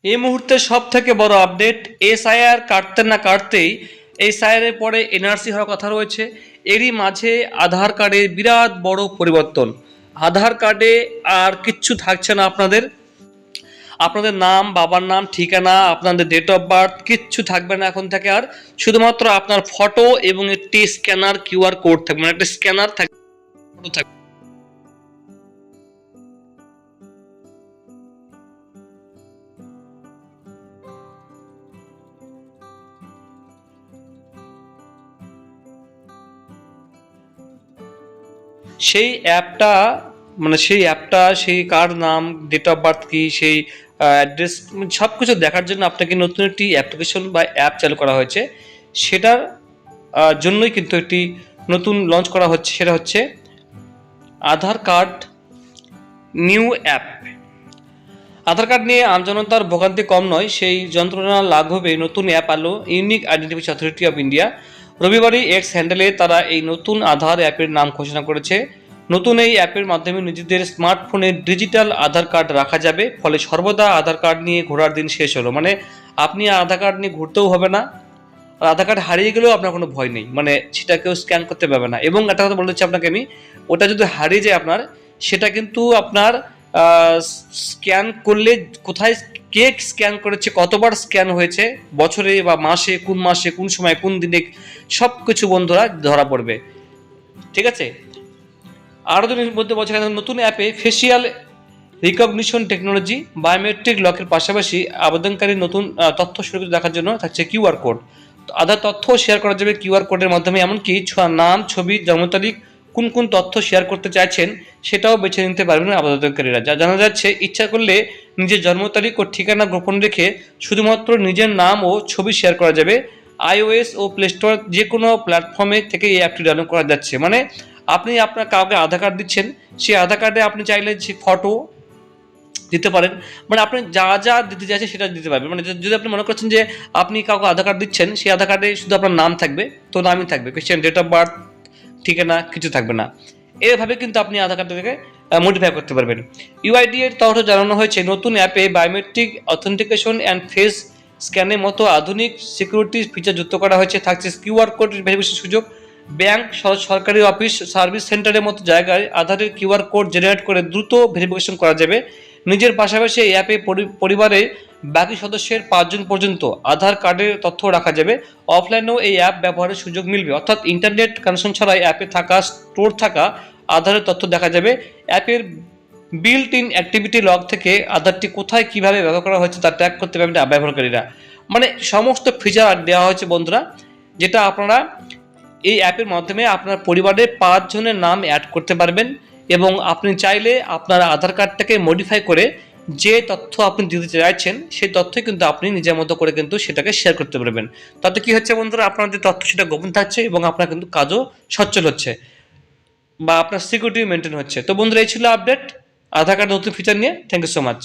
এই মুহূর্তে সব থেকে বড় আপডেট, এসআইআর কাটতে না কাটতেই এসআইআর এর পরে এনআরসি হওয়ার কথা রয়েছে। এরই মাঝে আধার কার্ডের বিরাট বড় পরিবর্তন। আধার কার্ডে আর কিচ্ছু থাকছে না, আপনাদের আপনাদের নাম, বাবার নাম, ঠিকানা, আপনাদের ডেট অফ বার্থ কিচ্ছু থাকবে না এখন থেকে। আর শুধুমাত্র আপনার ফটো এবং একটি স্ক্যানার কিউআর কোড থাকবে, মানে একটা স্ক্যানার থাকবে, ফটো থাকবে। সেই অ্যাপটা সেই কার নাম, ডেট অফ বার্থ কি, সেই অ্যাড্রেস, সব কিছু দেখার জন্য আপনাকে নতুন একটি অ্যাপ্লিকেশন বা অ্যাপ চালু করা হয়েছে। সেটার জন্যই কিন্তু একটি নতুন লঞ্চ করা হচ্ছে, সেটা হচ্ছে আধার কার্ড নিউ অ্যাপ। আধার কার্ড নিয়ে আমজনতার ভোগান্তি কম নয়, সেই যন্ত্রণা লাঘবে নতুন অ্যাপ আলো unique identification authority of India. রবিবারই এক্স হ্যান্ডেলে তারা এই নতুন আধার অ্যাপের নাম ঘোষণা করেছে। নতুন এই অ্যাপের মাধ্যমে নিজেদের স্মার্টফোনে ডিজিটাল আধার কার্ড রাখা যাবে, ফলে সর্বদা আধার কার্ড নিয়ে ঘোরার দিন শেষ হলো। মানে আপনি আধার কার্ড নিয়ে ঘুরতেও হবে না, আর আধার কার্ড হারিয়ে গেলেও আপনার কোনো ভয় নেই, মানে সেটা কেউ স্ক্যান করতে পারবে না। এবং একটা কথা বলে দিচ্ছি আপনাকে আমি, ওটা যদি হারিয়ে যায় আপনার, সেটা কিন্তু আপনার স্ক্যান করলে কোথায় কে স্ক্যান করেছে, কতবার স্ক্যান হয়েছে, বছরে বা মাসে কোন সময় কোন দিনে, সব কিছু বন্ধুরা ধরা পড়বে। ঠিক আছে। আরও যদি বলতে বলছে, নতুন অ্যাপে ফেসিয়াল রিকগনিশন টেকনোলজি, বায়োমেট্রিক লকের পাশাপাশি আবেদনকারীর নতুন তথ্য সুরক্ষিত রাখার জন্য থাকছে কিউআর কোড। আধার তথ্য শেয়ার করা যাবে কিউআর কোডের মাধ্যমে, এমনকি নাম, ছবি, জন্ম তারিখ, কোন কোন তথ্য শেয়ার করতে চাইছেন সেটাও বেছে নিতে পারবেন আবেদনকারীরা। যা জানা যাচ্ছে, ইচ্ছা করলে নিজের জন্ম তারিখ ও ঠিকানা গোপন রেখে শুধুমাত্র নিজের নাম ও ছবি শেয়ার করা যাবে। আইওএস ও প্লে স্টোর যে কোনো প্ল্যাটফর্মে থেকে এই অ্যাপটি ডাউনলোড করা যাচ্ছে। মানে আপনি আপনার কাউকে আধার কার্ড দিচ্ছেন, সেই আধার কার্ডে আপনি চাইলে যে ফটো দিতে পারেন, মানে আপনি যা যা দিতে চাইছেন সেটা দিতে পারবেন। মানে যদি আপনি মনে করছেন যে আপনি কাউকে আধার কার্ড দিচ্ছেন, সেই আধার কার্ডে শুধু আপনার নাম থাকবে, তো নামই থাকবে, কোয়েশ্চেন, ডেট অফ বার্থ, ঠিকানা কিছু থাকবে না। এভাবে কিন্তু আপনি আধার কার্ডটাকে মডিফাই করতে পারবেন। ইউআইডি এর তরফে জানানো হয়েছে, নতুন অ্যাপে বায়োমেট্রিক অথেন্টিকেশন অ্যান্ড ফেস স্ক্যানের মতো আধুনিক সিকিউরিটি ফিচার যুক্ত করা হয়েছে। থাকছে কিউআর কোড ভেরিফিকেশন সুযোগ। ব্যাংক, সরকারি অফিস, সার্ভিস সেন্টারের মতো জায়গায় আধারের কিউআর কোড জেনারেট করে দ্রুত ভেরিফিকেশন করা যাবে। নিজের পাশাপাশি এই অ্যাপে পরিবারের বাকি সদস্যের 5 জন পর্যন্ত আধার কার্ডের তথ্য রাখা যাবে। অফলাইনেও এই অ্যাপ ব্যবহারের সুযোগ মিলবে, অর্থাৎ ইন্টারনেট কানেকশন ছাড়াই অ্যাপে স্টোর থাকা আধারের তথ্য দেখা যাবে। অ্যাপের বিল্ট ইন অ্যাক্টিভিটি লগ থেকে আধারটি কোথায় কিভাবে ব্যবহার করা হয়েছে তা ট্র্যাক করতে পারবেন ব্যবহারকারীরা। মানে সমস্ত ফিচার দেওয়া হয়েছে বন্ধুরা, যেটা আপনারা এই অ্যাপের মাধ্যমে আপনার পরিবারের 5 জনের নাম অ্যাড করতে পারবেন। এবং আপনি চাইলে আপনার আধার কার্ডটাকে মডিফাই করে যে তথ্য আপনি দিতে চাইছেন সেই তথ্যই কিন্তু আপনি নিজের মতো করে কিন্তু সেটাকে শেয়ার করতে পারবেন। তাতে কি হচ্ছে বন্ধুরা, আপনার যে তথ্য সেটা গোপন থাকছে এবং আপনার কিন্তু কাজও সচ্ছল হচ্ছে, বা আপনার সিকিউরিটি মেনটেন হচ্ছে। তো বন্ধুরা, এই ছিল আপডেট আধার কার্ড নতুন ফিচার নিয়ে। Thank you so much.